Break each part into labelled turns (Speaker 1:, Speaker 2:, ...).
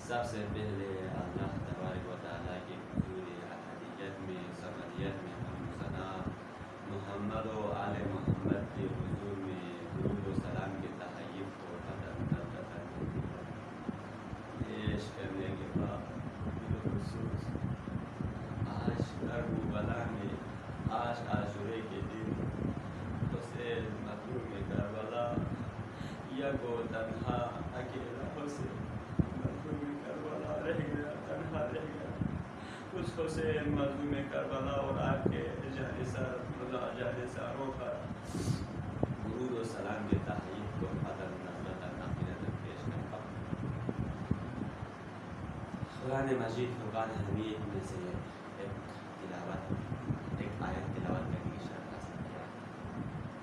Speaker 1: سب سے پہلے اللہ تبارک و تعالیٰ کی حضور احدیت میں سمدیت میں ہم ثنا محمد و آل محمد کے حضور میں درود و سلام کے تحائف کو پیش کرنے کے بعد بالخصوص آج کربلا میں آج عاشورے کے دن حسین مظلوم کربلا یک و تنہا اکیلا حسین تنہا رہ گیا اس حسین مظلوم کربلا اور آپ کے جانثاروں کا درود و سلام کے تحائف کو پیش کرتا ہوں۔ قرآن مجید فرقان حمید میں سے ایک آیت تلاوت کرنے کی شرط حاصل کیا۔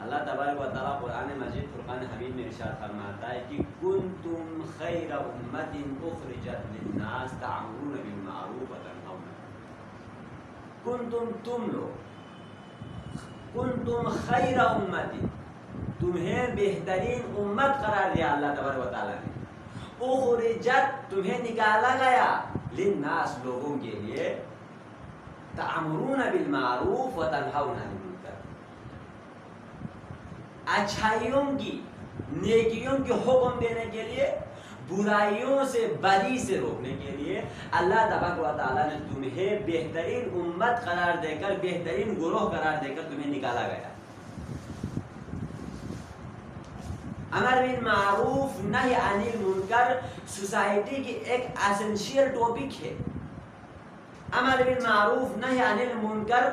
Speaker 1: اللہ تبارک و تعالیٰ قرآن مجید فرقان حمید میں ارشاد فرماتا ہے کہ کنتم خیر امت اخرجت للناس تعمرون بالمعروف وتنہون، کنتم تم لوگ، کنتم خیر امت، تمہیں بہترین امت قرار دیا اللہ تبارک و تعالیٰ نے، اخرجت تمہیں نکالا گیا، للناس لوگوں کے لیے، تعمرون بالمعروف وتنہون عن المنکر، اچھائیوں کی نیکیوں کے حکم دینے کے لیے، برائیوں سے بدی سے روکنے کے لیے اللہ تبارک و تعالیٰ نے تمہیں بہترین امت قرار دے کر، بہترین گروہ قرار دے کر تمہیں نکالا گیا۔ امر بالمعروف نہی عن المنکر سوسائٹی کی ایک اسینشیل ٹاپک ہے۔ امر بالمعروف نہی عن المنکر،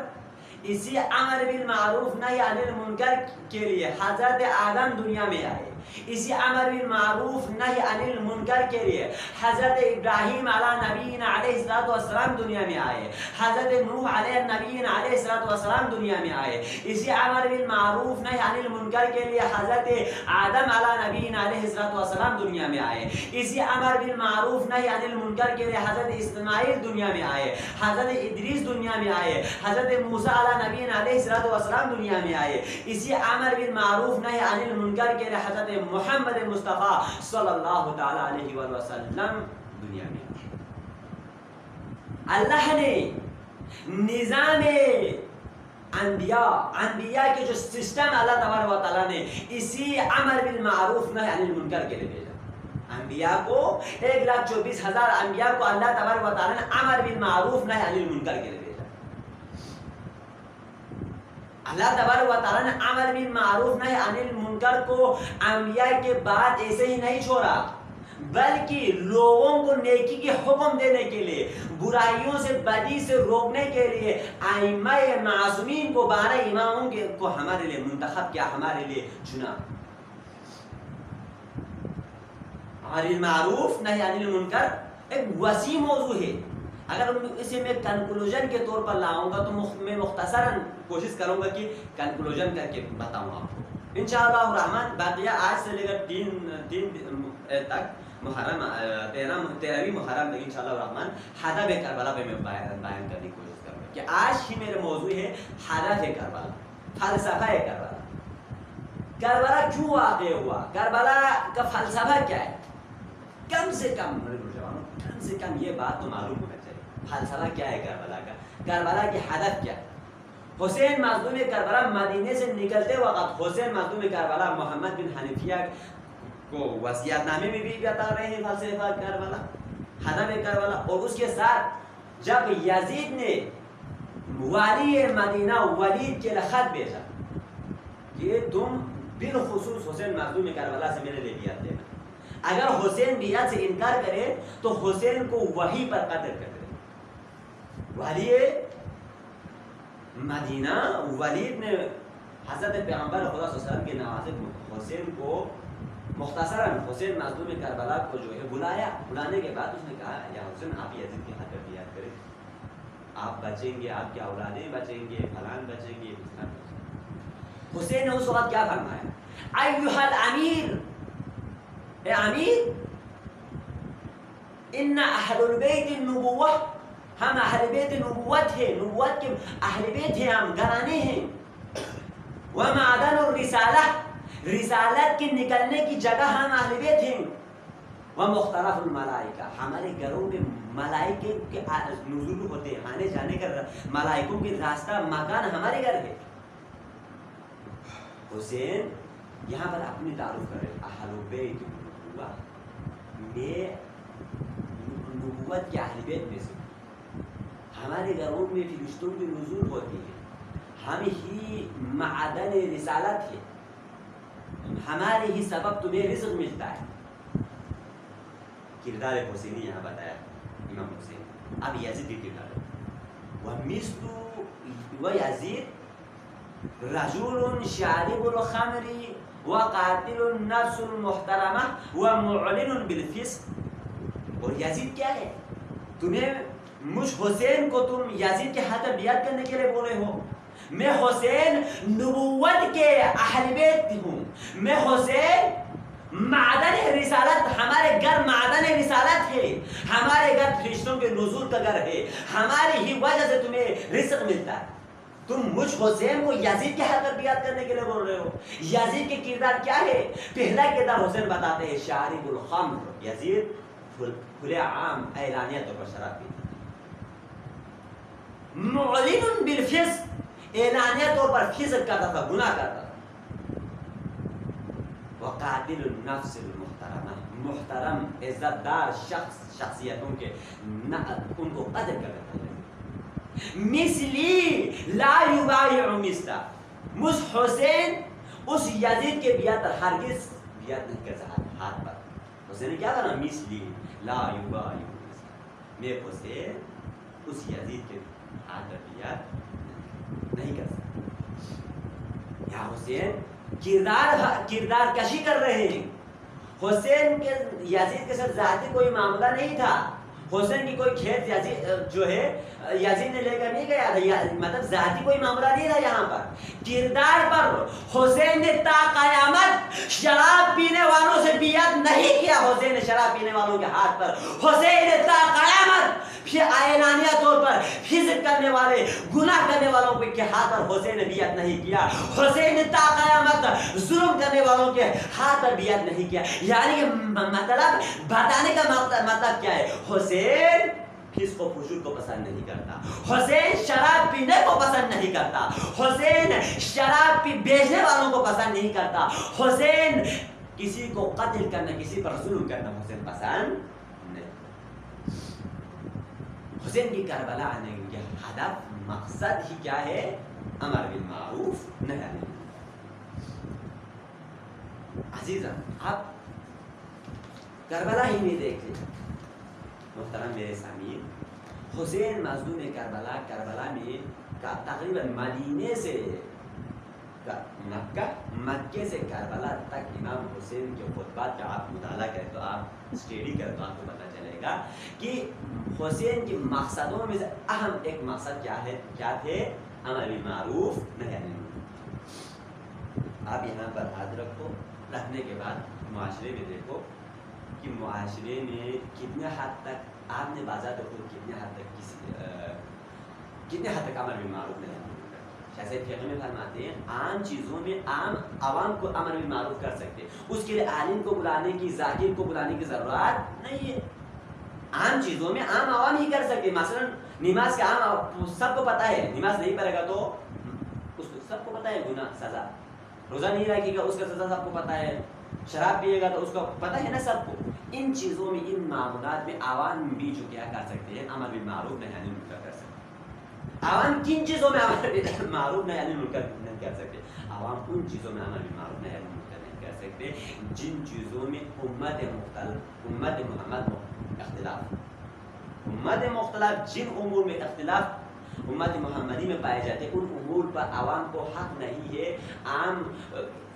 Speaker 1: اسی امر بالمعروف نہی عن المنکر کے لیے حضرت آدم دنیا میں آئے، اسی امر بالمعروف نہی عن المنکر کے لیے حضرت ابراہیم علیہ نبینا علیہ السلام دنیا میں آئے، حضرت نوح علیہ نبینا علیہ السلام دنیا میں آئے، اسی امر بالمعروف نہی عن المنکر کے لیے حضرت آدم علیہ نبینا علیہ السلام دنیا میں آئے، اسی امر بالمعروف نہی عن المنکر کے لیے حضرت اسماعیل دنیا میں آئے، حضرت ادریس دنیا میں آئے، حضرت موسیٰ علیہ نبینا علیہ السلام دنیا میں آئے، اسی امر بالمعروف نہی عن المنکر کے لیے حضرت محمد مصطفیٰ صلی اللہ تعالیٰ علیہ وسلم دنیا میں. اللہ نے نظام انبیاء کے جو سسٹم اللہ تبارک و تعالیٰ نے اسی امر بالمعروف نہی عن المنکر کے لیے بھیجا. انبیاء کو 1,24,000 انبیاء کو اللہ تبارک و تعالیٰ نے امر بالمعروف نہی عن المنکر کے لیے بھیجا. اللہ تبارک و تعالیٰ نے امر بالمعروف نہی عن المنکر کو انبیاء کے بعد ایسے ہی نہیں چھوڑا، بلکہ لوگوں کو نیکی کے حکم دینے کے لیے، برائیوں سے بدی سے روکنے کے لیے ائمہ معصومین کو 12 اماموں کو ہمارے لیے منتخب کیا، ہمارے لیے چنا. امر بالمعروف نہی عن المنکر ایک وسیع موضوع ہے. اگر اسے میں کنکلوژن کے طور پر لاؤں گا تو میں مختصراً کوشش کروں گا کہ کنکلوژن کر کے بتاؤں آپ کو انشاءاللہ الرحمن. باقیہ آج سے لے کر 3 تک محرم 13ویں محرم تک انشاءاللہ الرحمن ہدف کربلا پہ میں بیان کرنے کی کوشش کروں گا کہ آج ہی میرا موضوع ہے ہدف کربلا، فلسفہ کربلا. کربلا کیوں واقع ہوا، کربلا کا فلسفہ کیا ہے؟ کم سے کم یہ بات تو معلوم ہونا چاہیے. فلسفہ کیا ہے کربلا کا، کربلا کی ہدف کیا ہے. حسین مظلوم کربلا مدینے سے نکلتے وقت حسین مظلوم کربلا محمد بن حنفیہ کو وصیت نامے میں بھی بتا رہے ہیں فلسفہ کربلا، ہدف کربلا. اور اس کے ساتھ جب یزید نے والی مدینہ ولید کے خط بھیجا کہ تم بالخصوص حسین مظلوم کربلا سے میرے لیے بیعت لینا، اگر حسین بیعت سے انکار کرے تو حسین کو وہیں پر قتل کر دے. والی مدینہ ولید نے حضرت پیغمبر خدا صلی اللہ علیہ وسلم کے نوازے حسین کو مختصراً حسین مظلوم کربلا کو جو ہے بلایا. بلانے کے بعد اس نے کہا یا حسین آپ یزید کی خاطر بیعت کریں، آپ بچیں گے، آپ کی اولادیں بچیں گے، فلان بچیں گے. حسین نے اس وقت کیا فرمایا، ایھا الامیر، اے امیر، ان اہل البیت النبوہ، ہم اہل بیت نبوت ہیں، نبوت کے اہل بیت ہیں، ہم گھرانے ہیں. ومعدن الرسالہ، رسالت کے نکلنے کی جگہ ہم اہل بیت ہیں. ومختلف الملائکہ، ہمارے گھروں میں ملائکے کے نزول ہوتے ہیں، آنے جانے کا ملائکوں کے راستہ مکان ہمارے گھر ہے. حسین یہاں پر اپنی تعارف کر رہے، اہل بیت النبوہ، میں نبوت کے اہل بیت میں سے، ہمارے گھروں میں فرشتوں کی نزول ہوتی ہے، ہم ہی معدن رسالت ہے، ہمارے ہی سبب تمہیں رزق ملتا ہے. کردار حسینی یہاں بتایا امام حسین. اب یزید کی کردار، وَيَزِيد رَجُلٌ شَارِبُ الْخَمْرِ وَقَاتِلُ النَّفْسُ الْمُحْتَرَمَةِ وَمُعْلِنٌ بِالْفِسْقِ. اور یزید کیا ہے؟ تمہیں مجھ حسین کو تم یزید کے ہاتھ بیعت کرنے کے لیے بولے ہو. میں حسین نبوت کے اہل بیت ہوں، میں حسین معدن رسالت، ہمارے گھر معدن رسالت ہے، ہمارے گھر فرشتوں کے نزول کا گھر ہے، ہماری ہی وجہ سے تمہیں رزق ملتا ہے. تم مجھ حسین کو یزید کے ہاتھ بیعت کرنے کے لیے بول رہے ہو. یزید کے کردار کیا ہے؟ پہلا کردار حسین بتاتے ہیں، شارب الخمر. یزید کھلے عام اعلانیہ طور پر شراب پیتا. معلن بالفسق، اعلانیہ طور پر فسق کرتا تھا، گناہ کرتا تھا. وقاتل النفس المحترمہ، محترم عزت دار شخصیتوں کے ان کو قدر کرتا تھا. مثلی لا یبایع مثلا، مجھ حسین اس یزید کے بیعت پر ہرگز بیعت نہیں کر سکتا. ہاتھ پر حسین نے کیا کرنا، مثلی لا یبایع مثلا، میں حسین اس یزید کے ہاتھ پر بیعت نہیں کر سکتا. یا حسین کردار کشی کر رہے ہیں. حسین کے یزید کے ساتھ ذاتی کوئی معاملہ نہیں تھا. حسین کی کوئی کھیت یزید جو ہے یزید نے لے کر نہیں گیا تھا، مطلب ذاتی کوئی معاملہ نہیں تھا. یہاں پر کردار پر حسین نے تا قیامت شراب پینے والوں سے بیعت نہیں کیا. حسین نے شراب پینے والوں کے ہاتھ پر، حسین تا قیامت پھر اعلانیہ طور پر فسق کرنے والے گناہ کرنے والوں کے ہاتھ پر حسین نے بیعت نہیں کیا، حسین تا قیامت ظلم کرنے والوں کے ہاتھ پر بیعت نہیں کیا. یعنی کہ مطلب بتانے کا مطلب کیا ہے؟ حسین فسق و فجور کو پسند نہیں کرتا، حسین شراب پینے کو پسند نہیں کرتا، حسین شراب بیچنے والوں کو پسند نہیں کرتا، حسین کسی کو قتل کرنا، کسی پر ظلم کرنا حسین پسند نہیں. حسین کی کربلا آنے کے ہدف مقصد ہی کیا ہے؟ امر بالمعروف نہی عن المنکر. عزیزاں آپ کربلا ہی نہیں دیکھتے. محترم میرے سامعین، حسین مظلوم کربلا میں تقریباً مدینے سے مکے سے کربلا تک امام حسین کے خطبات کا آپ مطالعہ کریں تو آپ اسٹڈی کریں تو آپ کو پتہ چلے گا کہ حسین کے مقصدوں میں سے اہم ایک مقصد کیا تھے؟ امر بالمعروف نہی عن المنکر. آپ یہاں پر یاد رکھنے کے بعد معاشرے میں دیکھو کہ معاشرے میں کتنے حد تک آپ نے بازار دیکھو کتنے حد تک امر بالمعروف نہی عن المنکر. جیسے فقہ میں فرماتے ہیں عام چیزوں میں عام عوام کو امر بالمعروف کر سکتے، اس کے لیے عالم کو بلانے کی، ذاکر کو بلانے کی ضرورت نہیں ہے. عام چیزوں میں عام عوام ہی کر سکتے. مثلا نماز کا عام سب کو پتہ ہے، نماز نہیں پڑھے گا تو اس کو سب کو پتہ ہے گناہ سزا، روزہ نہیں رکھے گا اس کا سزا سب کو پتہ ہے، شراب پیے گا تو اس کو پتہ ہے نا سب کو. ان چیزوں میں، ان معاملات میں عوام بھی جو کیا کر سکتے ہیں؟ امر بالمعروف نہی عن المنکر کر سکتے ہیں. عوام کن چیزوں میں امر بالمعروف نہی عن المنکر نہیں کر سکتے؟ عوام ان چیزوں میں امر بالمعروف نہی عن المنکر نہیں کر سکتے جن چیزوں میں امت مختلف جن امور میں اختلاف امت محمدی میں پائے جاتے ہیں، ان امور پر عوام کو حق نہیں ہے. عام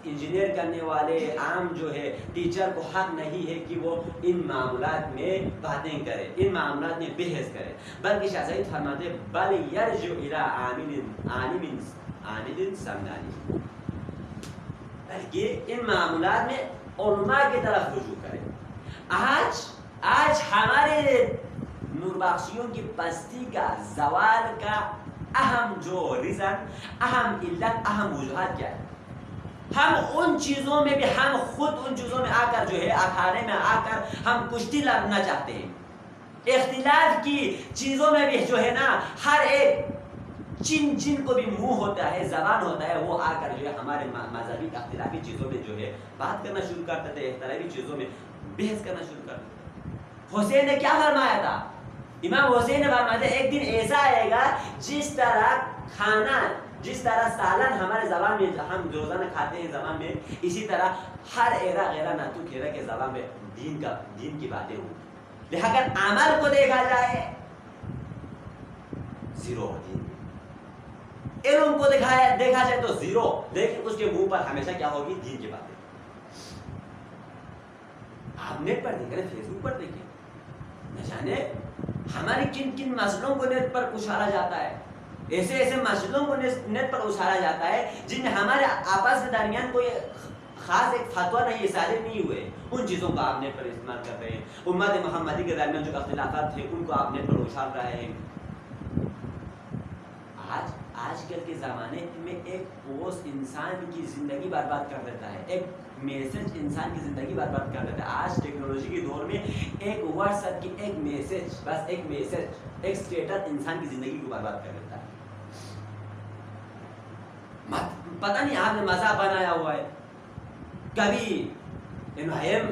Speaker 1: انجینئر کرنے والے، عام جو ہے ٹیچر کو حق نہیں ہے کہ وہ ان معاملات میں باتیں کرے، ان معاملات میں بحث کرے، بلکہ شاہ سعید فرماتے بل یرجع الی عامل سمدانی، بلکہ ان معاملات میں علماء کی طرف رجوع کرے. آج ہمارے نوربخشیوں کی پستی کا، زوال کا اہم جو ریزن، اہم علت، اہم وجوہات کیا ہے؟ ہم ان چیزوں میں بھی، ہم خود ان چیزوں میں آ کر جو ہے اکھاڑے میں آ کر ہم کشتی لڑنا چاہتے ہیں. اختلاف کی چیزوں میں بھی جو ہے نا، ہر ایک جن کو بھی منہ ہوتا ہے، زبان ہوتا ہے، وہ آ کر جو ہے ہمارے مذہبی اختلافی چیزوں میں جو ہے بات کرنا شروع کرتے تھے، اختلافی چیزوں میں بحث کرنا شروع کرتے تھے. حسین نے کیا فرمایا تھا؟ امام حسین نے فرمایا تھا ایک دن ایسا آئے گا جس طرح کھانا، جس طرح سالن ہمارے زبان میں ہم روزانہ کھاتے ہیں زبان میں، اسی طرح ہر ایرا غیرہ ناتو کھیرا کے زبان میں دین کی باتیں ہوں. لہذا عمل کو دیکھا جائے زیرو دین، علم کو دیکھا جائے تو زیرو، لیکن اس کے منہ پر ہمیشہ کیا ہوگی؟ دین کی باتیں. آپ نیٹ پر دیکھیں، فیس بک پر دیکھیں، نہ جانے ہمارے کن مسئلوں کو نیٹ پر اچھالا جاتا ہے، ایسے مسئلوں کو نیٹ پر اچھالا جاتا ہے جن میں ہمارے آپس کے درمیان کوئی خاص ایک فتویٰ نہیں، صادر نہیں ہوئے. ان چیزوں کو آپ نیٹ پر استعمال کر رہے ہیں. امت محمدی کے درمیان جو اختلافات تھے ان کو آپ نیٹ پر اچھال رہے ہیں. آج کل کے زمانے میں ایک پوسٹ انسان کی زندگی برباد کر دیتا ہے، ایک میسج انسان کی زندگی برباد کر دیتا ہے. آج ٹیکنالوجی کے دور میں ایک واٹس ایپ کی ایک میسج، بس ایک میسج، ایک اسٹیٹس انسان کی زندگی کو برباد کر دیتا ہے. پتہ نہیں آپ نے مذہب بنایا ہوا ہے، کبھی ایم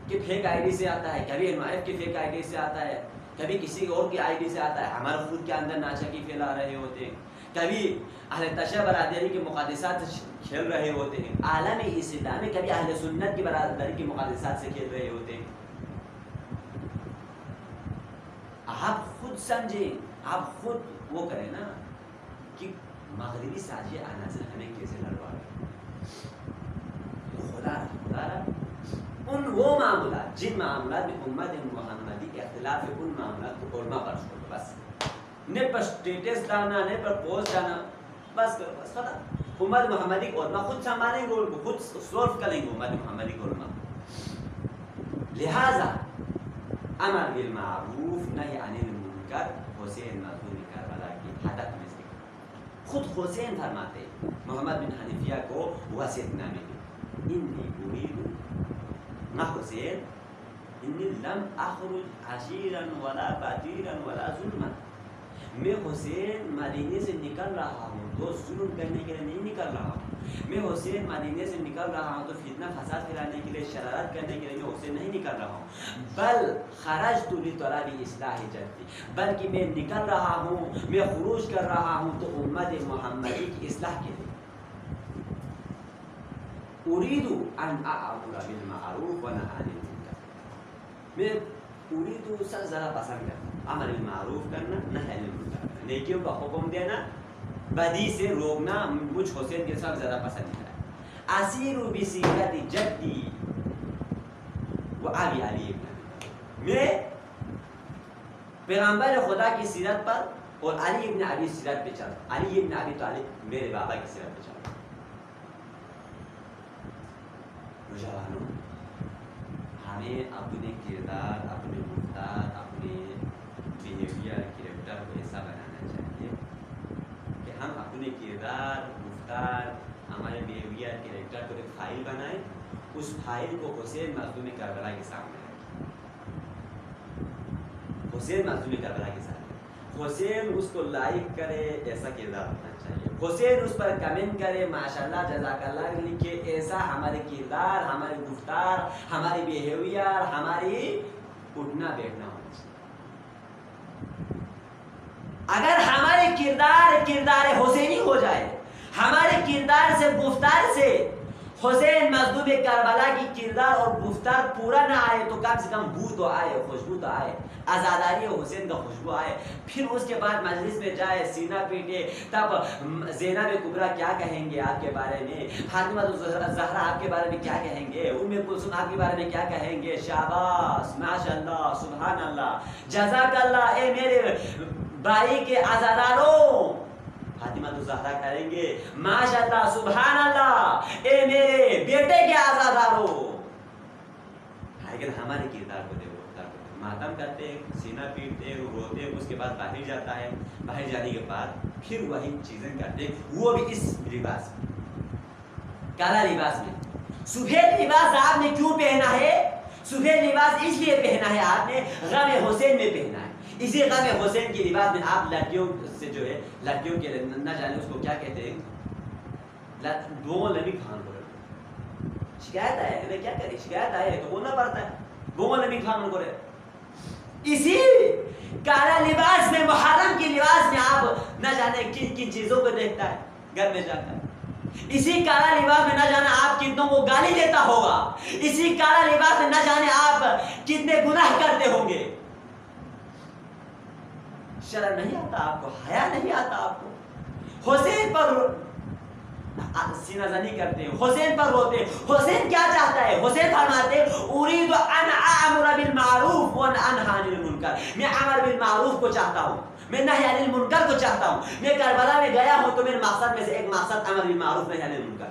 Speaker 1: کے فیک آئی ڈی سے آتا ہے، کبھی ایم کے فیک آئی ڈی سے آتا ہے، کبھی کسی اور کی آئی ڈی سے آتا ہے. ہمارے خود کے اندر ناچکی پھیلا رہے ہوتے ہیں، کبھی اہل تشیع برادری کے مقدسات سے کھیل رہے ہوتے ہیں، عالم اسلامی کبھی اہل سنت کی برادری کے مقدسات سے کھیل رہے ہوتے ہیں. آپ خود سمجھیں، آپ خود وہ کریں نا کہ مغربی سازی عناصر ہمیں کیسے لڑوا رہے ہیں. خدا ان وہ معاملات، جن معاملات میں امت محمدی کے اختلاف ہے، ان معاملات کو علماء پر چھوڑ دو. بس نیٹ پر اسٹیٹس ڈالنا، نیٹ پر پوسٹ ڈالنا، بس کرو، بس ختم. امت محمدی کو علماء خود سنبھالیں گے، ان کو خود سولو کریں گے. امت محمدی کو علماء لہذا امر بالمعروف نہی عن المنکر حسین مظلوم کربلا کی ہدف میں سے خود حسین فرماتے محمد بن حنیفیہ کو وصیت نامے میں انی اريد نہ حسین انی لم اخرج عشیرا ولا بطیرا ولا ظلما، میں حسین مدینے سے نکل رہا ہوں تو ظلم کرنے کے لیے نہیں نکل رہا ہوں، میں حسین مدینے سے نکل رہا ہوں تو فتنہ فساد پھیلانے کے لیے شرارت کرنے کے لیے میں حسین نہیں نکل رہا ہوں، بل خرجت لطلب اصلاح جدی، بلکہ میں نکل رہا ہوں، میں خروج کر رہا ہوں تو امت محمدی کی اصلاح کے لیے، اريد ان اعمر بالمعروف ونهى عن المنکر، میں اريد سب ذرا پسند کرتا ہوں امر بالمعروف کرنا نہی عن المنکر کرنا، نیکیوں کا حکم دینا بدی سے روکنا مجھ حسین کے ساتھ زیادہ پسند ہے، اسیر بسیرت جدی و ابی علی ابن ابی طالب، میں پیغمبر خدا کی سیرت پر اور علی ابن ابی سیرت پہ چلتا، علی ابن ابی طالب میرے بابا کی سیرت پہ چلتا۔ نوجوانوں، ہمیں اپنے کردار، اپنے گفتار، اپنے بیہیویئر، کریکٹر کو ایسا بنانا چاہیے کہ ہم اپنے کردار، گفتار، ہمارے بیہیویئر، کریکٹر کو ایک فائل بنائیں، اس فائل کو حسین مظلوم کربلا کے سامنے رکھیں، حسین مظلوم کربلا کے سامنے، حسین اس کو لائک کرے، ایسا کردار ہونا چاہیے، حسین اس پر کمنٹ کرے ماشاءاللہ جزاک اللہ لکھے، ایسا ہمارے کردار، ہمارے گفتار، ہماری بیہیویئر، ہماری اٹھنا بیٹھنا ہونا چاہیے۔ اگر ہمارے کردار حسینی ہو جائے، ہمارے کردار سے گفتار سے حسین مظلوم کربلا کی کردار اور گفتار پورا نہ آئے تو کم سے کم بو تو آئے، خوشبو تو آئے، عزاداری حسین کا خوشبو آئے، پھر اس کے بعد مجلس میں جائے، سینہ پیٹے، تب زینب کبریٰ کیا کہیں گے آپ کے بارے میں، فاطمہ زہرا آپ کے بارے میں کیا کہیں گے، ام کلثوم آپ کے بارے میں کیا کہیں گے، شاباش، ماشاءاللہ، سبحان اللہ، جزاک اللہ، اے میرے بھائی کے عزاداروں، فاطمہ زہرا کریں گے ماشاءاللہ، سبحان اللہ، اے میرے بیٹے کے عزاداروں، لیکن ہمارے کردار کو دیکھو، ماتم کرتے ہیں، سینہ پیٹتے ہیں، روتے ہیں، اس کے بعد باہر جاتا ہے، باہر جانے کے بعد پھر وہی چیزیں کرتے ہیں، وہ بھی اس لباس میں، کالا لباس میں۔ سفید لباس آپ نے کیوں پہنا ہے؟ سفید لباس اس لیے پہنا ہے آپ نے غم حسین میں پہنا ہے، اسی غم حسین کے لباس میں آپ لڑکیوں سے جو ہے، لڑکیوں کے نہ جانے اس کو کیا کہتے ہیں، دو نبی خان کو شکایت آئے، ہمیں کیا کریں، شکایت آئے تو بولنا پڑتا ہے، دو نبی خان کو رہے، اسی کالا لباس میں، محرم کی لباس میں آپ نہ جانے کن کن چیزوں کو دیکھتا ہے گھر میں جا کر، اسی کالا لباس میں نہ جانے آپ کتنوں کو گالی دیتا ہوگا، اسی کالا لباس میں نہ جانے آپ کتنے گناہ کرتے ہوں گے، شرم نہیں آتا آپ کو، حیا نہیں آتا آپ کو، حسین پر سینہ زنی کرتے ہیں، حسین پر روتے ہیں، حسین کیا چاہتا ہے، حسین فرماتے ہیں اريد ان اعمر بالمعروف وانهى عن المنکر، میں امر بالمعروف کو چاہتا ہوں، میں نہی عن المنکر کو چاہتا ہوں، میں کربلا میں گیا ہوں تو میرے مقصد میں سے ایک مقصد امر بالمعروف نہی عن المنکر۔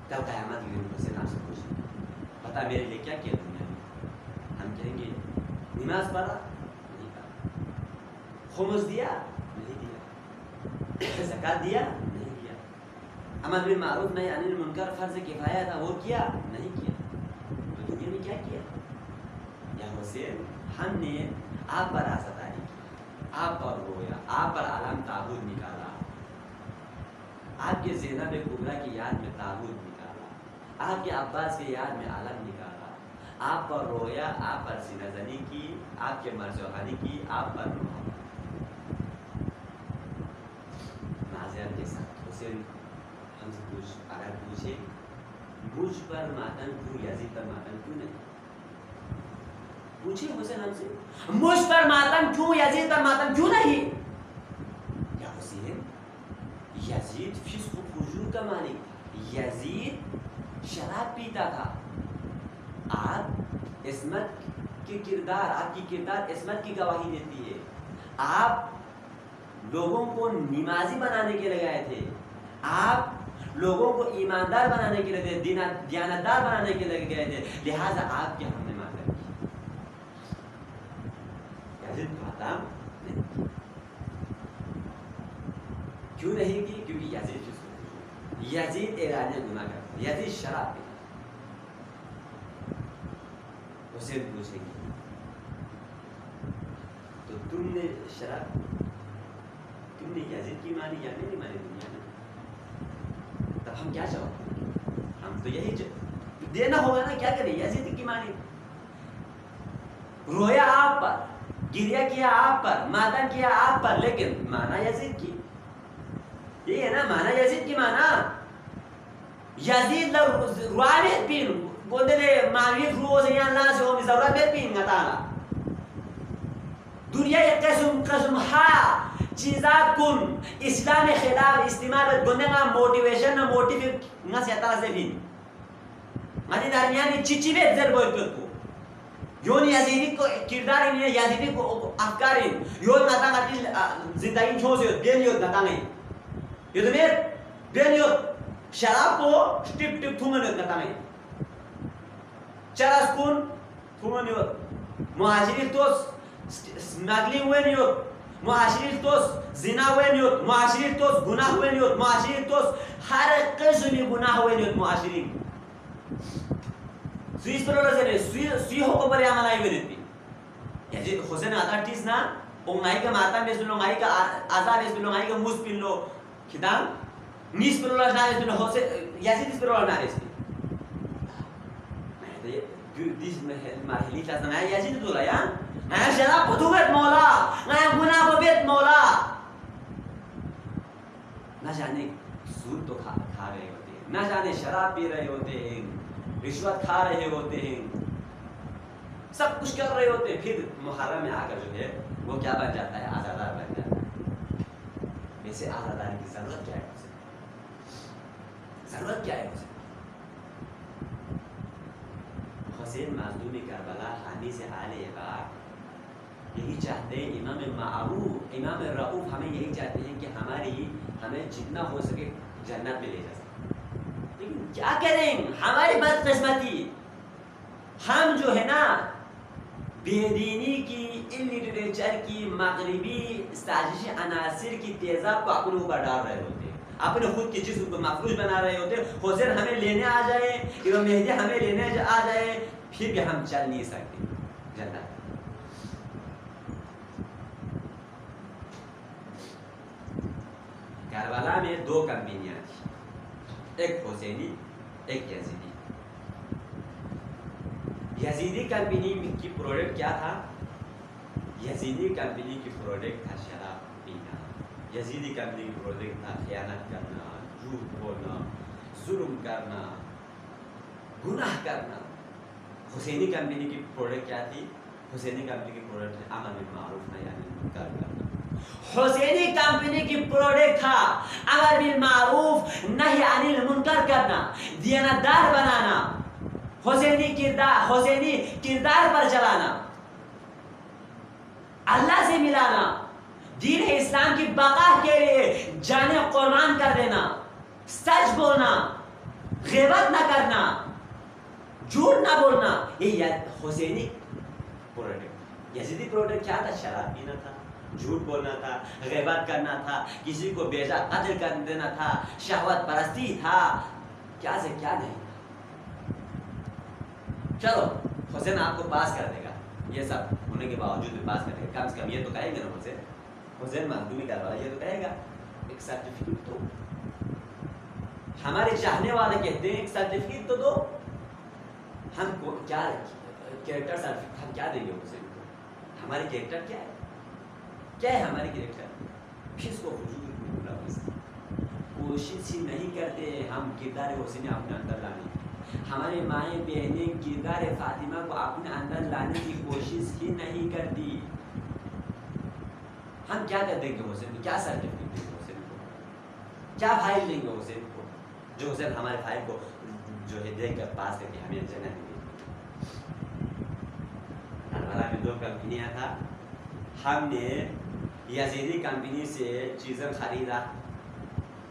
Speaker 1: کل قیامت کے دن حسین آپ سے پوچھیں بتا میرے لیے کیا کیا تم نے، ہم کہیں گے نماز پڑھا نہیں پڑھا، خمس دیا نہیں دیا، زکات دیا نہیں دیا، امر بالمعروف نہی عن المنکر فرض کفایہ تھا وہ کیا نہیں کیا، تو دنیا میں کیا کیا؟ یا حسین ہم نے آپ پر آزاداری کی، آپ پر رویا، آپ پر عالم تابوت نکالا، آپ کے زینب کبریٰ کی یاد میں تابوت نکالا، آپ کے عباس کی یاد میں عالم نکالا، آپ پر رویا، آپ پر سینہ زنی کی، آپ کے مرزوخانی کی، آپ پر معذرت کے ساتھ حسین ہم سے اگر پوچھے مجھ پر ماتم کیوں، یزید پر ماتم کیوں نہیں، پوچھے حسین ہم سے مجھ پر ماتم کیوں، یزید پر ماتم کیوں نہیں؟ یا حسین یزید فسق و فجور کا مالک تھا، یزید شراب پیتا تھا، آپ عصمت کی کردار، آپ کی کردار عصمت کی گواہی دیتی ہے، آپ لوگوں کو نمازی بنانے کے لیے گئے تھے، آپ لوگوں کو ایماندار بنانے کے لیے دیانتدار بنانے کے لیے گئے تھے، لہٰذا آپ کی ہم نے مدد کی۔ یزید کو عطا نہیں کی۔ کیوں نہیں کی؟ کیونکہ یزید اعلانیہ گناہ کرتا، یزید شراب پیتا۔ اسے پوچھیں گے تو تم نے شراب، تم نے یزید کی مانی یا نہیں مانی دنیا میں؟ تب ہم کیا جواب دیں گے؟ ہم تو یہی دینا ہوگا نا، کیا کریں؟ یزید کی مانی، رویا آپ پر، گریہ کیا آپ پر، ماتم کیا آپ پر، لیکن مانا یزید کی۔ یہ ہے نا مانا یزید کی مانا۔ یزید روایت پین بولتے ہیں ماوی روز یا اللہ سے ہومی ضرورت ہے پین گتانا دنیا یک قسم ہا چیزات کن اسلام خلاف استعمال گنے گا موٹیویشن موٹیو نہ سیتا سے بھی مانی درمیانی چیچی بیت زر بوئی کو یون یزیدی کو کردار انہیں یزیدی کو افکار ان یون نتا نتی زندگی چھو سے بین یود نتا نہیں یود میں بین یود شراب کو ٹپ ٹپ تھومن یود نتا نہیں چرس کن تھومن یود معاشری توس سمگلنگ ہوئے نیوت معاشری توس زنا ہوئے نیوت معاشری توس گناہ ہوئے نیوت معاشری توس ہر قسمی گناہ ہوئے نیوت معاشری سویس پر اللہ سے سوی حکم پر یہاں منائی ہوئے نیتی یعنی حسین آتا ٹیس نا اونگائی کا ماتا بیس پلو اونگائی کا آزا بیس پلو اونگائی کا موس پلو کھدام نیس پر اللہ ناریس پلو حسین یزید اس پر اللہ ناریس پلو دیس مرحلی کلاس نا یزید دولا یا نا شراب پتوبت مولا نا گناہ ببیت مولا نہ جانے سود تو کھا رہے ہوتے ہیں، نہ جانے شراب پی رہے ہوتے ہیں، رشوت کھا رہے ہوتے ہیں، سب کچھ کر رہے ہوتے ہیں، پھر محرم میں آ کر جو ہے وہ کیا بن جاتا ہے؟ آزادار بن جاتا ہے۔ ویسے آزاداری کی ضرورت کیا ہے اسے؟ ضرورت کیا ہے اسے؟ حسین مظلوم کربلا حامی سے آل عباد یہی چاہتے ہیں، امام رؤوف ہمیں یہی چاہتے ہیں کہ ہمیں جتنا ہو سکے جنت میں لے جا سکے، لیکن کیا کریں؟ ہماری بدقسمتی ہم جو ہے نا بے دینی کی، لٹریچر کی، مغربی سازشی عناصر کی تیزاب کو اپنے اوپر ڈال رہے ہوتے ہیں، اپنے خود کی جسم کو مفروض بنا رہے ہوتے ہیں۔ حسین ہمیں لینے آ جائے، امام مہدی ہمیں لینے آ جائے، پھر بھی ہم چل نہیں سکتے جنت۔ کربلا میں دو کمپنیاں تھیں، ایک حسینی ایک یزیدی۔ یزیدی کمپنی کی پروڈکٹ کیا تھا؟ یزیدی کمپنی کی پروڈکٹ تھا شراب پینا، یزیدی کمپنی کی پروڈکٹ تھا خیانت کرنا، جھوٹ بولنا، ظلم کرنا، گناہ کرنا۔ حسینی کمپنی کی پروڈکٹ کیا تھی؟ حسینی کمپنی کی پروڈکٹ ہے امر بالمعروف نہی عن المنکر کرنا۔ حسینی کمپنی کی پروڈکٹ تھا امر بالمعروف نہی عن المنکر کرنا، دیانتدار بنانا، حسینی کردار پر چلانا، اللہ سے ملانا، دین اسلام کی بقا کے لیے جانیں قربان کر دینا، سچ بولنا، غیبت نہ کرنا، جھوٹ نہ بولنا، یہ حسینی پروڈکٹ۔ یزیدی پروڈکٹ کیا تھا؟ شراب پینا تھا، جھوٹ بولنا تھا، غیبت کرنا تھا، کسی کو بیجا قتل کر دینا تھا، شہوت پرستی تھا، کیا سے کیا نہیں۔ چلو حسین آپ کو پاس کر دے گا، یہ سب ہونے کے باوجود بھی پاس کر دے گا، کم سے کم یہ تو کہے گا نا حسین مظلومی کربلا، یہ تو کہے گا ایک سرٹیفکیٹ تو ہمارے چاہنے والے کہتے ہیں ایک سرٹیفکیٹ تو دو۔ ہم کو کیا کیریکٹر سرٹیفکیٹ ہم کیا دیں گے حسین کو؟ ہماری کیریکٹر کیا ہے؟ کیا ہے ہماری کیریکٹر؟ پھر اس کو حضور میں بلا کوشش ہی نہیں کرتے ہم کردار حسین اپنے اندر لانے کی، ہماری مائیں بہنیں کردار فاطمہ کو اپنے اندر لانے کی کوشش ہی نہیں کرتی۔ ہم کیا کر دیں گے حسین کو؟ کیا سرٹیفکیٹ دیں گے حسین کو؟ کیا فائل دیں گے حسین کو جو حسین ہمارے فائل کو جو ہے دیکھ کر پاس کر کے ہمیں جنت دے؟ کربلا میں دو کمپنیاں تھا، ہم نے یزیدی کمپنی سے چیزیں خریدا،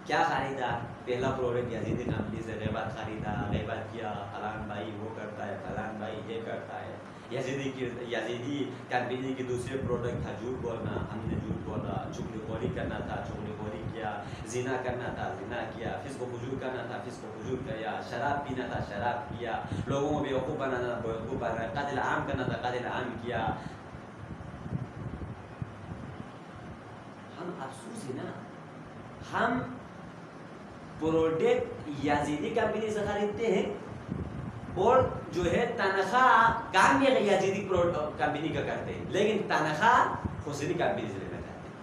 Speaker 1: کیا خریدا؟ پہلا پروڈکٹ یزیدی کمپنی سے غیبت خریدا، غیبت کیا، فلان بھائی وہ کرتا ہے، فلان بھائی یہ کرتا ہے. یزیدی کمپنی کی دوسرے پروڈکٹ تھا جھوٹ بولنا، ہم نے جھوٹ بولا. چغلی خوری کرنا تھا، چغلی خوری کیا. زنا کرنا تھا، زنا کیا. فسق و فجور کرنا تھا، فسق و فجور کیا. شراب پینا تھا، شراب پیا. لوگوں کو بیوقوف بنانا تھا، بیوقوف بنا. قتل عام کرنا تھا، قتل عام کیا. ہم افسوس ہے نا، ہم پروڈکٹ یزیدی کمپنی سے خریدتے ہیں اور جو ہے تنخواہ کام بھی یزیدی کمپنی کا کرتے ہیں، لیکن تنخواہ حسینی کمپنی سے لینا چاہتے ہیں.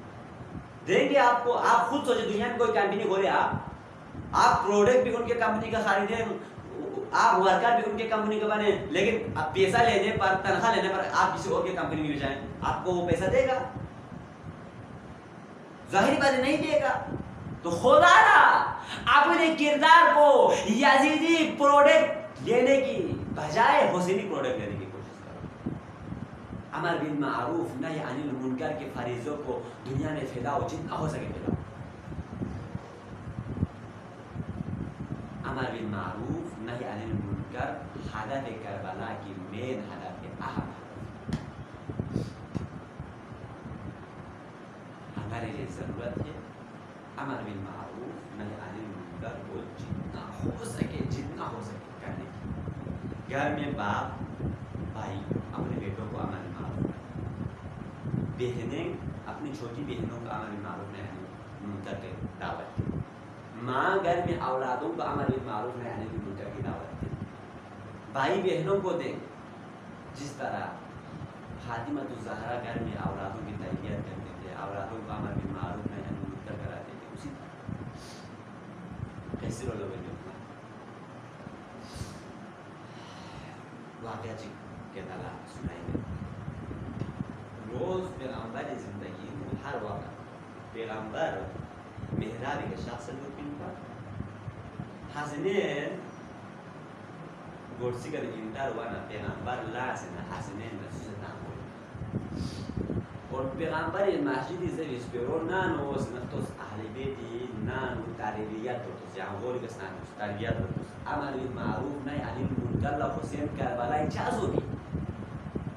Speaker 1: دیں گے آپ کو. آپ خود سوچیں دنیا میں کوئی کمپنی کھولے، آپ پروڈکٹ بھی ان کے کمپنی کا خریدیں، آپ ورکر بھی ان کے کمپنی کا بنے، لیکن آپ پیسہ لینے پر، تنخواہ لینے پر آپ کسی اور کے کمپنی میں جائیں، آپ کو وہ پیسہ دے گا؟ ظاہری بات نہیں دے گا. تو خدا را اپنے کردار کو یزیدی پروڈکٹ لینے کی بجائے حسینی پروڈکٹ لینے کی کوشش کرو. امر بالمعروف نہی عن المنکر کے فریضوں کو دنیا میں پھیلاؤ، جتنا ہو سکے پھیلاؤ. امر بالمعروف نہی عن المنکر ہدف کربلا کی مین ہدف ہے، اہم ہمارے لیے ضرورت ہے امر بالمعروف نہی عن المنکر کو جتنا ہو سکے کرنے کی. گھر میں باپ بھائی اپنے بیٹوں کو امر بالمعروف کریں، بہنیں اپنی چھوٹی بہنوں کو امر بالمعروف نہی عن المنکر کی دعوت دیں، ماں گھر میں اولادوں کو امر بالمعروف نہی عن المنکر کی دعوت دیں، بھائی بہنوں کو دیں. جس طرح فاطمہ الزہرا گھر میں اولادوں کی تربیت کرتے تھے، اولادوں کو امر بالمعروف نہی عن المنکر کراتے تھے، اسی طرح کیسے لوگ واقعہ کے طرح سنائیں گے. روز پیغمبر زندگی میں ہر وقت پیغمبر محراب کے شخص دوربین پر حسنین گرسی کا انتر وانا پیغمبر لاسنا حسنین نفسه نامور اور پیغمبر مسجدی زویس پیرو نانو سنفتوس اهل بیتی نانو تربیت بردوس یعنی غوری بسنانوس تربیت بردوس امر بالمعروف نهی عن المنکر لا حسین کربلای چازوری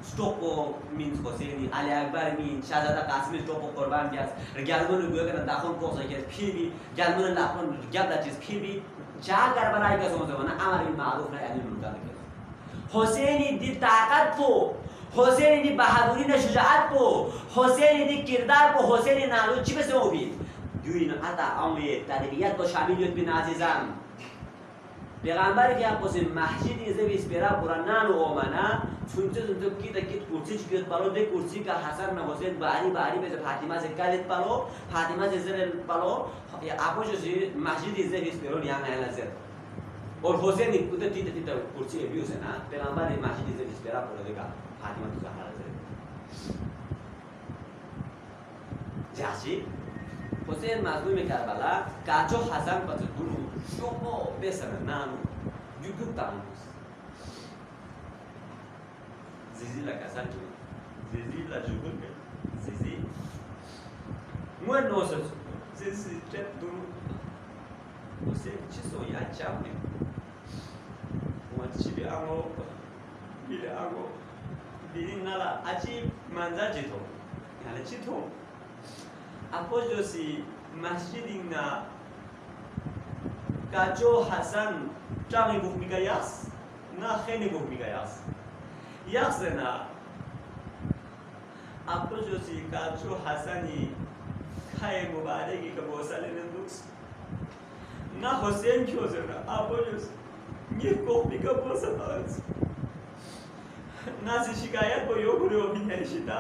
Speaker 1: ستوپو مینز حسینی علی اکبر مین شهزاده قاسم ستوپو قربان بیاس گلمون گویا کنن داخل کوسا که پیر بی گلمون لاخون گل چیز پیر بی چا کربلای کا سوچو نا امر بالمعروف نهی عن المنکر حسینی دی طاقت کو، حسینی دی بہادری نے شجاعت کو، حسینی دی کردار کو، حسینی نالو چی بسے ہو بھی گوئی نا عطا اموی تربیت کو شاملیت بین عزیزان. پیغمبر کیا پوسے محجدی زویس پیرا پرانان اومانا چونچے کیتا کیت کرسی چکیت پالو دے کرسی کا حسن میں حسین باری باری میں سے فاطمہ سے کالت پالو، فاطمہ سے زر پالو، آپ جو سی محجدی زویس پیرو نیانا ہے لزر اور حسین کتے تیتا تیتا کرسی ابیو سے نا پیغمبر محجدی زویس پیرا پرو دے گا فاطمہ تو زہرا زر جاسی حسین مظلوم کربلا کاچو حسن پتو دونو شوکو بیسن نانو یوکو تاموس زیزی لکا سا جو زیزی لجوگل گئی زیزی موین نوسا زیزی چپ دونو حسین چیسو یا چاو نے چی بی آنگو بیلی آنگو بیلی نالا اچی منظر جیتو یعنی چی تو اپو جو سی مسجدی نا کاچو حسن چاوی گوه میگا یاس نا خیلی گوه میگا یاس نا اپو جو سی کاچو حسنی کھائے مبارکی کا بوسا لینے دوس نا حسین کیوں زنا اپو جو سی یہ کوپی کا بوسا دارس نا سی شکایت کو یو گوری ہوگی ہے شیطا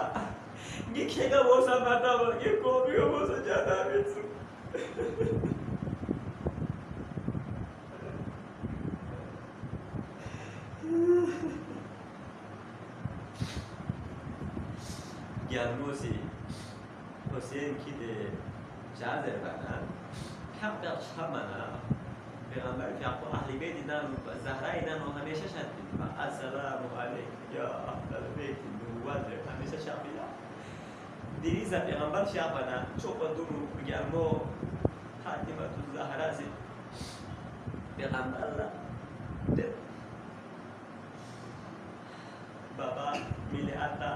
Speaker 1: یہ کھیگا بوسا ماتا با یہ کوپی کا بوسا جاتا بیتسو گرمو سی حسین کی دے چادر بنا حق در شمنا پیغمبر که اقوى اهل بیت اینا زهرا اینا همیشه شد السلام علیکم یا اهل بیت نوود همیشه شبیه دیریزا پیغمبر شابنا چوب دونو گرمو فاطمه الزهرا سے پیغمبر را بابا میلی آتا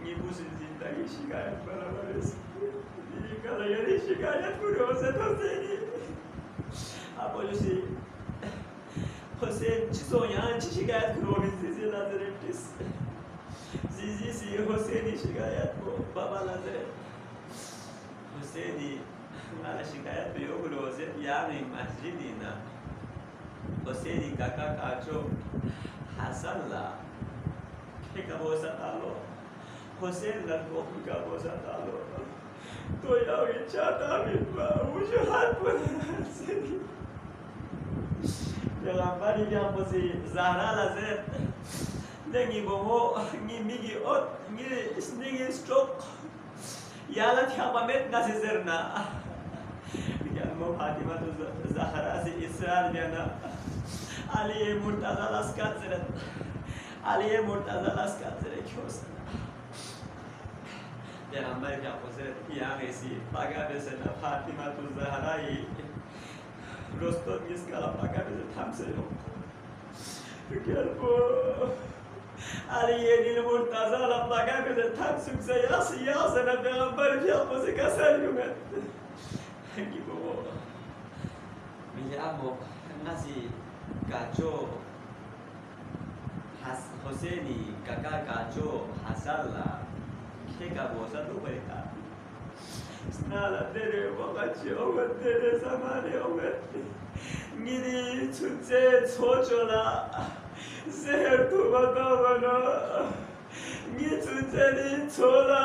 Speaker 1: میبوسید زندگی شکایت برابر است دیگه کلا یعنی شکایت کنه حسین حسینی آبولوسی حسین چیزو یان چی شکایت کنه زیزی لازرتیس زیزی سی حسینی شکایت کو بابا لازرت حسینی مالا شکایت بیو گلوزه یعنی مسجدی نا حسینی کاکا کاچو حسن لا که کبوسا تالو حسین لڑکو کبوسا تالو تو یاوی چاہتا بیتما مجھے ہاتھ پر حسینی پیغمبری بیان بسی زهرا لازر نگی بومو نگی میگی اوت نگی ستروک یالا تیامامت نسی زرنا مو فاطمه الزهرا سے اصرار بیانا علی مرتضی لاسکات زرد علی مرتضی لاسکات زرد کیوں سنا پیغمبر بیان بسی یاغیسی پاگا بسنا فاطمه الزهرا رستم نیست که الان پاکه بزر تمسه رو گربو علیه نیل مرتضی الان پاکه بزر تمسه کسا یاسی نه پیغمبر بیان بزر کسر یومد هنگی بابا میگه اما نسی کچو حسینی ککا کچو حسن لا که کبوسا دو بریتا نالا دره وقتی اومد دره زمانی اومد میری چونچه چوچولا زهر تو بدامنا می چونچه نی چولا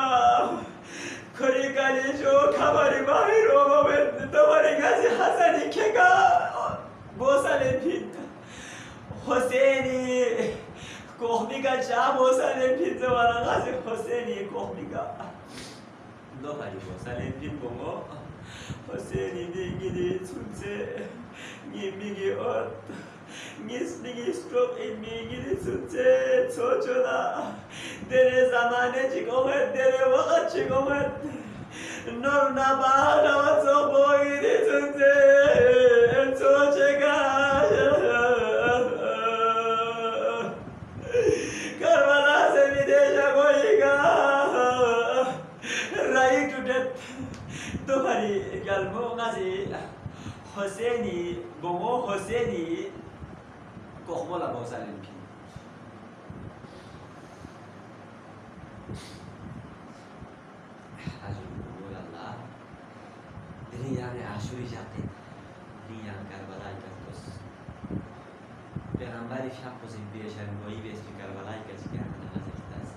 Speaker 1: کاری کاری جو کباری باهی رو اومد دوباره گازی حسنی که گا بوساله پیت حسینی کوهمیگا چا بوساله پیت زوالا گازی حسینی کوهمیگا دو هایی بوساله پیت بونگو حسینی دیگی چونچه میگی اوت میگی ستروک میگی چونچه چوچولا دره زمانه چیکومت دره وقت چیکومت نور نباه نوازو بوگیدی چونچه چوچگا کربلا سے ویدیشا کوئی گا رائی ٹوٹت تمہاری گلمو غازی حسینی بومو حسینی کوخمولا بوسالین پی عجب بقول الله دنيا عاشوری جاتے دنیا کربلای کتوس پیغمبری فی حق وزن بیشن گویی بیست فی کربلای کتی که همه نمازش دست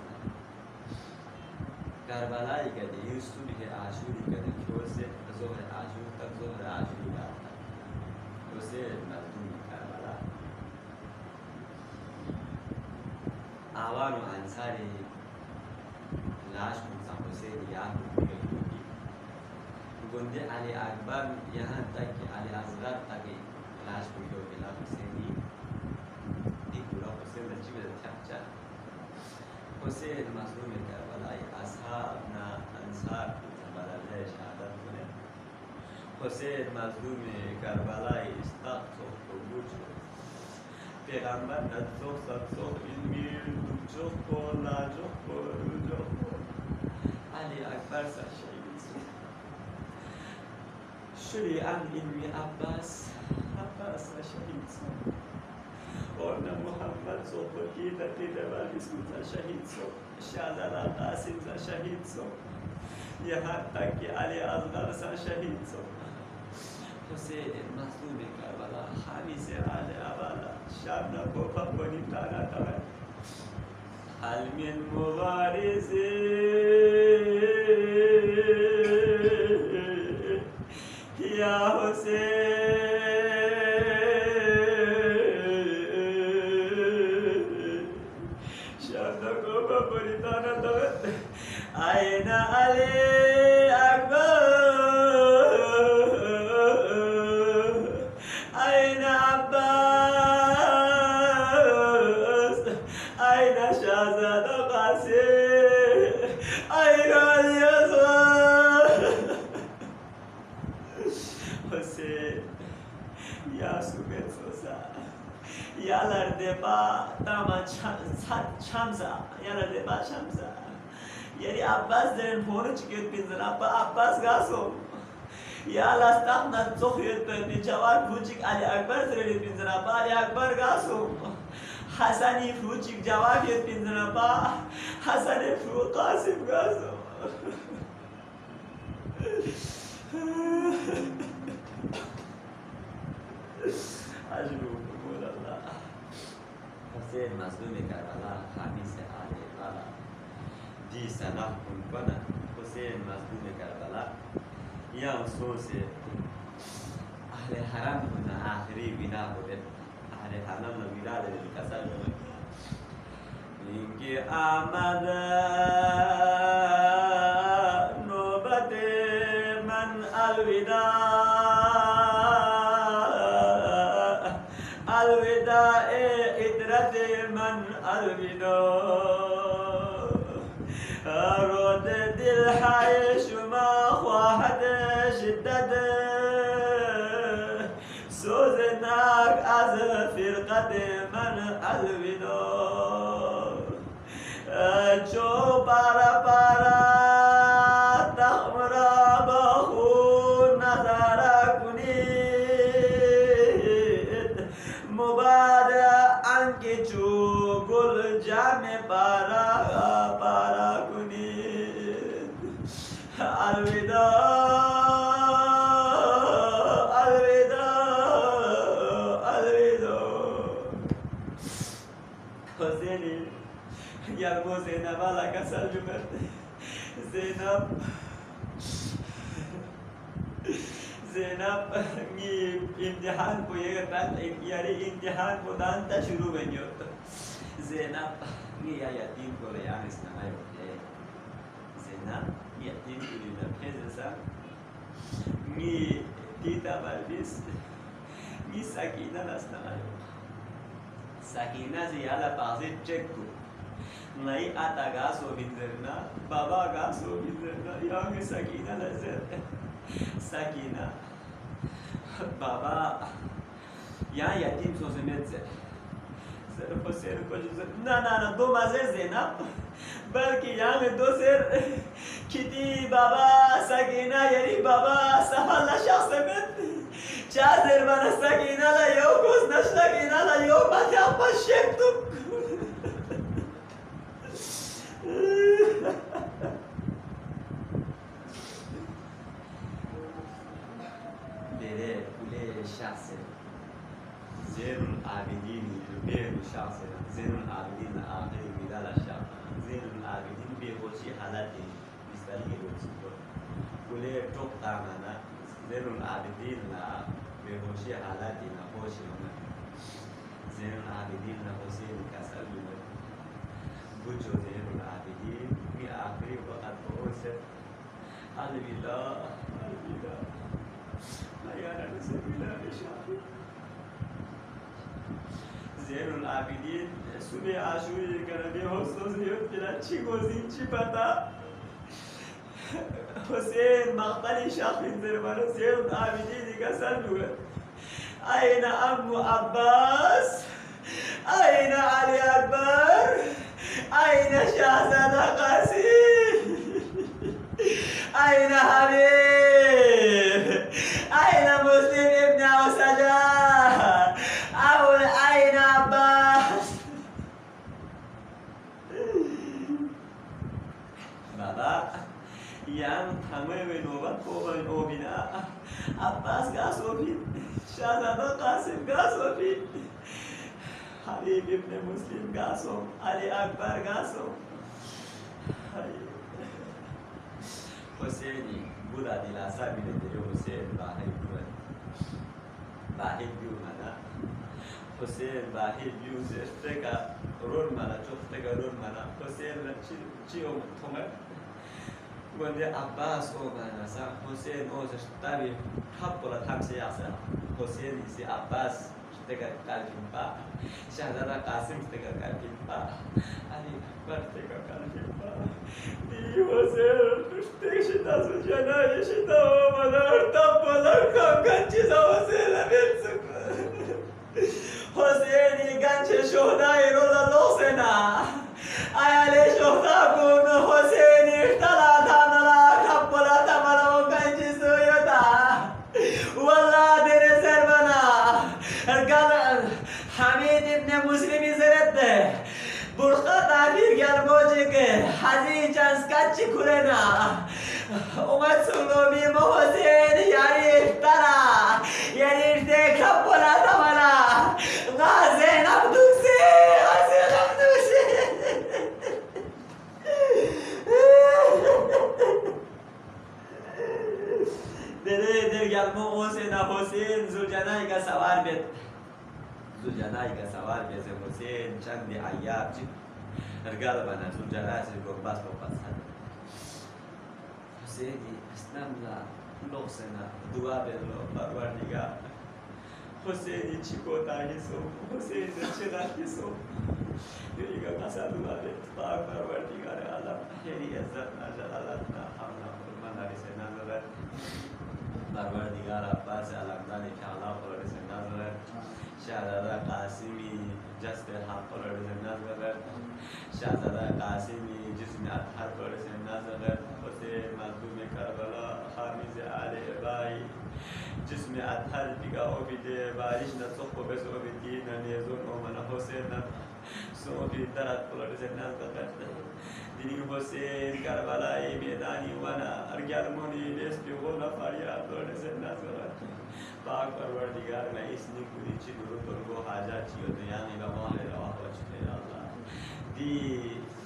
Speaker 1: کربلای کتی یوستو بیه عاشوری کتی کیوسه ظهر عاشور تک ظهر عاشوری دارتا کیوسه مردمی کربلا آوان و انصاری لاش کنسان حسین یاد بگیری گنده علی اکبر یہاں تک کہ علی اصغر تک لاش بگیو بلا حسینی دیگورا حسین رچی بزر چاچا حسین مظلوم کربلائی اصحاب نا انصار برازه شهادت کنه حسین مظلوم کربلائی استاق سوخ قبول شد پیغمبر ندسوخ سبسوخ علمی دوچوخ کو لاجوخ کو روجوخ کو علی اکبر سر شهید شدی ان علمی عباس سر شهید اور نہ محمد صحبتی دتی دوالیس سر شهید شہزادہ قاسم سر شهید یہاں تک کہ علی اصغر سر شهید حسین مظلوم کربلا حامی سے علی عبالا شب نہ کوفہ بنی تانا تانا حل من مبارز یا حسین شب نہ کوفہ بنی تانا تانا آئین علی اکبر آئین عباس آئین شہزادہ قاسم آئین Ali Asghar yerlerde ba dama çamza yerlerde ba çamza yeri Abbas deren ponu çıkıyor binzin Abbas gaso ya lastaqna tsokhiyot bin jawar fucik Ali Akbar deren binzin Ali Akbar gaso Hasani fucik jawar yet binzin Hasani fu Qasim gaso Ajru حسین مظلوم کربلا خمیس آل بالا دی سناه کن کنه حسین مظلوم کربلا یا افسوس اهل حرم کنه آخری بنا بوده اهل حرم نمیراد کسر کنه اینکه آمد نوبت من الوداع عطرت من الوداع رود دل های شما خواهد شدت سوزناک از فرقت من الوداع چو پارا پارا تخم را با خون نظاره کنید مبارک آنکه چو گل جامه پارا پارا کنید الوداع الوداع الوداع حسینی یارمو زینب والا کسر جو کرتے زینب می امتحان کو یہ یاری امتحان کو دانتا شروع بنی ہوتا زینب می یا یتیم کو لیان اسنامائی ہوتے زینب یتیم کو لینا پھیزسا می تیتا بلبیس می سکینہ نسنامائی ہوتا سکینہ زیادہ پازیت چیک کو نہیں آتا گاسو بندرنا بابا گاسو بندرنا یا میں سکینہ لذت سکینہ بابا یہاں یتیم سو سمیت سے صرف سیر کو جو نا دو مزے زینب بلکہ یہاں میں دو سیر کتی بابا سکینہ یعنی بابا سفالہ شخص سمیت چار سیر بنا سکینہ لا یو کس نشتکینہ لا یو باتی اپا شیک تو بره کله شخص زين العابدين بره شخص زين العابدين آخر بدال الشخص زين العابدين بهوشي حالتي بستالي بوشي کله توك تامانا زين العابدين لا بهوشي حالتي نخوشي هنا زين العابدين نخوشي كسر بنا بوجو زين العابدين في آخر وقت بوشي الولا الولا زين العابدين سبي عاشوري كربي حسن زيوت بلا چي گوزين چي پتا حسين مقتل شاخ زرمان زين العابدين كسر دوت أين أم عباس أين علي أكبر أين شهزادة قاسم أين حبيب أين مسلم ابن عوسجاه أين عباس بابا يام تمام نوبت قوم نوبنا عباس قاسوفي شهزادة قاسم قاسوفي حبيب ابن مسلم قاسم علي أكبر قاسم حسینی بودا دلاسا بیده دیو حسین باهی بیو منا حسین باهی بیو زشتگا رون منا چفتگا رون منا حسین چی او تومه گونده عباس او منا سا حسین او زشتگی حب بولا تمسی یاسا حسین ایسی عباس شتگا قلبیم با شهزاده قاسم شتگا قلبیم با علی اکبر شتگا قلبیم با حسین شتا سجنای شتا آمدار تبالر کام گنچی سا حسین بیت سکن حسین یہ گنچ بچه شهدای رولالله سنا ایالی شهدا کن حسینی اختلا تاملا کپلا تاملا و کنچی سویتا والله دیر سربنا قال حمید ابن مسلمی زرده برخا تعبیر گرموجی که حزی چنس کچی کرنا اومد سلومی محسین یعنی اختلا یعنی ارده کپلا تاملا غازین عبدوسی غازین عبدوسی در گرمو حسین زوجنایی که سوار بید زوجنایی که سوار بید حسین چند عیاب چید ارگال بنا زوجنایی چید گرباس بپس حسینی اسلام لا لغسنا دعا بلو پروردگار حسینی چی کوتاهی سو حسین چقدر سو دیگه مثلا دعا بید پاک پروردگار عالم خیلی عزت جلالت حمد فرمان علیه نظر پروردگار عباس علمدان که الله پرورش نظر شهزاده قاسمی جست حق پرورش نظر شهزاده قاسمی جسم اطهر پرورش نظر حسین مظلوم کربلا حامیز آل ابای جسم اطهر بیگا اوبیده بارش نسخ و بس اوبیدی نمیزون اومن حسین سوفی درد پرورش نظر دیگه حسین کربلای میدانی ونا ارگرمونی بیس بیغولا فریاد پرورش نظر پاک پروردگار میں اس نے کوئی چیز درود کو حاجات چیو دنیا میں بمال روا ہو چکے اللہ دی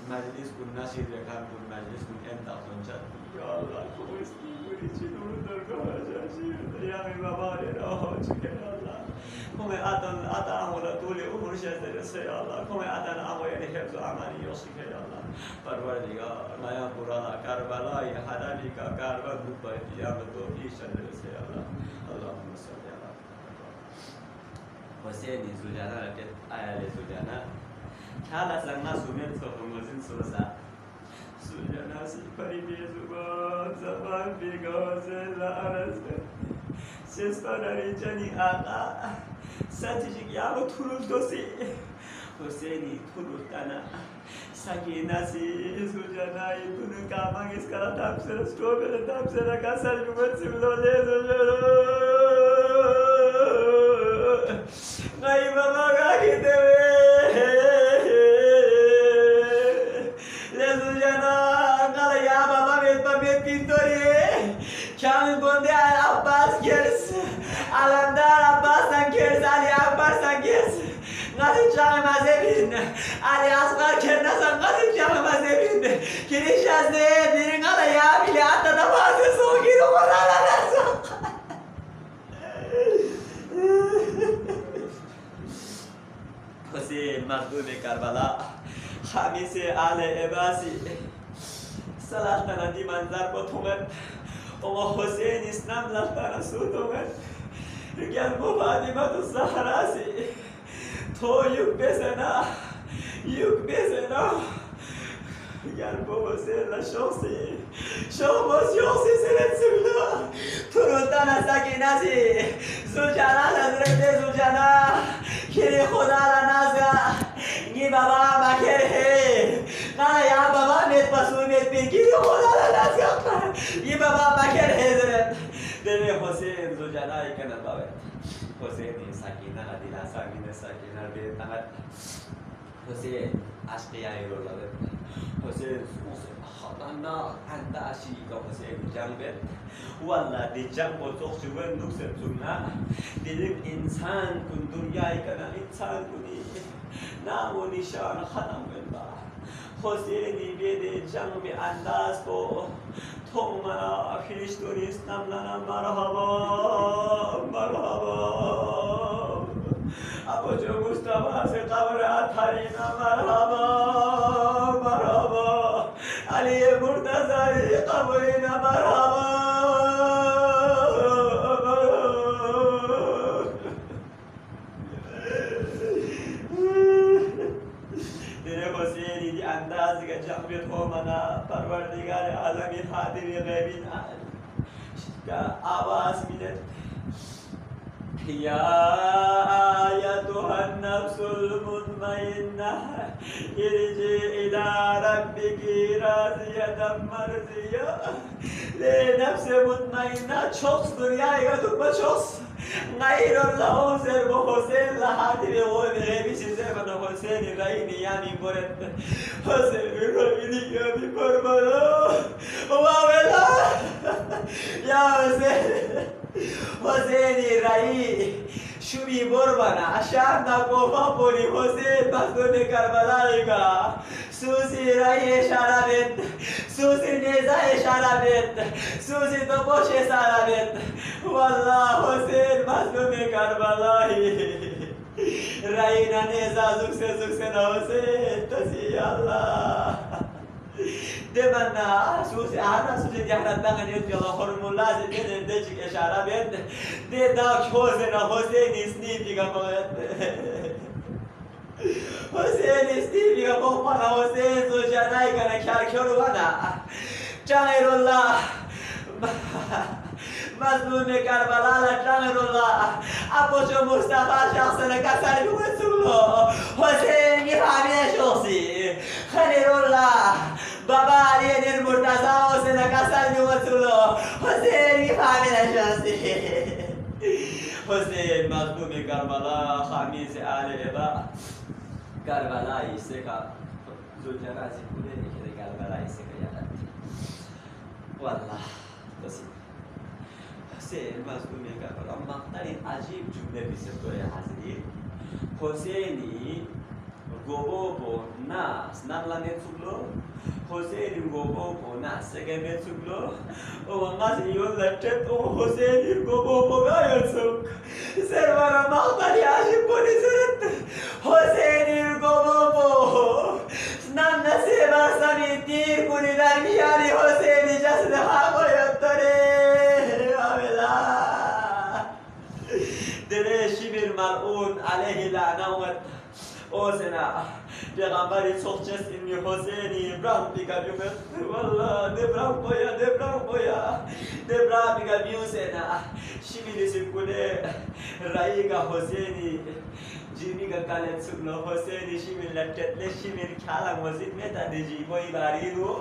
Speaker 1: مجلس کو نشید رکھا کو مجلس کو انت سنچت یا اللہ کو اس کی کوئی چیز درود کو حاجات چیو دنیا میں بمال روا ہو چکے اللہ کمیں آتا ہوں طول عمر شہر سے اللہ کمیں آتا نہ ہو یعنی حفظ امانی یوسف اللہ پروردگار نیا پرانا کربلای حلالی کا کاربن دوباره قیامت و ایشان برسه الله اللهم صل علی حسین زوجانا رکت آیال زوجانا کالا سنگا سومیت سوفموزین سوزا زوجانا سی پری بی زبان بی گوزه لارزه سستاناری جنی آقا ساتیجی گیامو تولوز دوسی حسینی تولوز کنا سکیناسی زوجانای تونو کامانگیس کلا تابسر سٹوبر تابسر کاسر گوبت سیملوله غایی بابا گاگی دوی لزوجانا قال یا بابا میت با میت پینتوری کامل گنده عباس گرس علمدار عباس سنگرس علی اکبر سنگرس قاسم جامع مذهبین علی اصغر کرده سن قاسم جامع مذهبین کلیش از ده دیرین قدا یا بیلی حتی دفاعت سوگی رو خدا لنسو حسین مخدوم کربلا خمیس آل عباسی سلطنه دی منظر با تومد اما حسین اسلام لطنه سو تومد رگل بو فاطمه تو زهراسی تو یک بزنا گر بابا سر شخصی شخصی سرت سبلا تو رو تنه سکینسی زوجانا نظرت زوجانا کلی خدا را نزگا نی بابا مکر ہے نه یا بابا میت پسو میت پیر کلی خدا را نزگا نی بابا مکر ہے زرت دل حسین زوجانا ای کنن باوید حسین سکینه دل سکینه سکینه به تمت حسین عشقیای رو لبه حسین خطرناک انداشی که حسین جنگ بید والله دی جنگ و توخ شبن نکسر سننا دیدیم انسان کن دنیای کنن انسان کنی نام و نشان ختم بید با حسینی بیده جنگ به انداز کو تو منا خیشتون اسلام لنا مرحبا ابو جو مصطفی سے قبر اتھرینا مرحبا علی مرتضی قبرینا مرحبا تیرے حسینی دی انداز کا جنبیت ہو منا پروردگار عالمی خاطر غیبین کا آواز ملت يا أيتها النفس المطمئنة ارجعي إلى ربك راضية مرضية. لنفس مطمئنة شخص دنیای تو بشخص غیر الله حسین و حسین لحادی به قول غیبی چیزه من حسین رأینی یعنی برد حسین رأینی یعنی بربرا واولا یا حسینی رأی شوی بربنا اشار نکوفا پولی حسین مخدوم کربلایی کا سوسی رأی اشاره بید سوسی نیزه اشاره بید سوسی توپوش اشاره بید والله حسین مخدوم کربلایی رأی نیزه زوکسه نه حسین تسی الله دمنا سوسی آنا سوسی جهرت دنگنیت که آخر مولازی دیدن دیچک اشاره بید دیداک حسین اسنی بیگا باید حسین اسنی بیگا بخمانا حسین سوشنایی کنه کرکرو بنا جانیر الله مظلوم کربلا جانیر الله اپوچو مصطفی شخصنا کسر بیومد سولو حسین یفهمی شخصی خنیر الله بابا علی مرتضی حسین کسر بیومد سولو حسین یفهمی شخصی حسین مظلوم کربلا خامیز آل ابا کربلا ایسه کا زوجنازی بوده که کربلا ایسه کا یادت والله بسید حسین مظلوم کربلا مقطعی عجیب جمله بیسطوری حضرین حسینی گوبو ناس نقلا نتسولو حسینی گوبو ناس سگه نتسولو و انقاس ایون لچت و حسینی گوبو گاید سوک سروانا مقطعی عجیب بونی سرد حسینی گوبو نم نسیب ارسمی دیر کنی در میانی حسینی جسد حق و یداره آملا دره شبیر ملعون علیه لعنه اومد اوزنا پیغمبری سوخچست اینی حسینی برام بیگا بیومد والله دبرام بویا بیگا بیوزنا شبیری سکونه رایگا حسینی جیمی کا کالت سکلو حسینی شیمیر لٹت لشیمیر کھالا موزید میں تا دیجی کوئی باری رو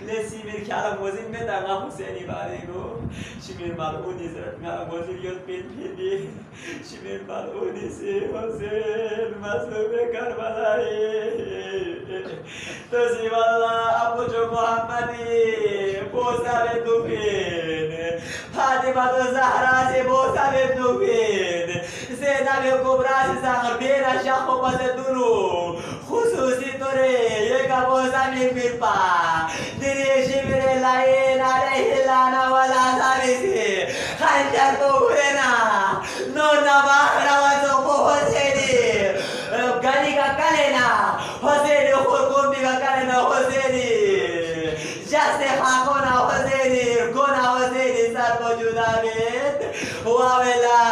Speaker 1: لشیمیر کھالا موزید میں تا گا حسینی باری رو شیمیر مالعونی زرد گا موزید یود پین دی شیمیر مالعونی سی حسین مظلوم کربلائی تو سی واللہ ابو جو محمدی بوسا بے دوپین فاطمہ تو زہرا سے بوسا بے دوپین زینب کبرا سے بینا شاخو پسدونو خصوصی طوره یک ابوزمین میرپا دریشی میره لعین علیه لعنه و لعظامیسی خنجر بگوینا نو نباخ روزو بو حسینی گلی کا کلینا حسینی خورکون بی کا کلینا حسینی جست خاکونا حسینی گونا حسینی سر موجودا بید واولا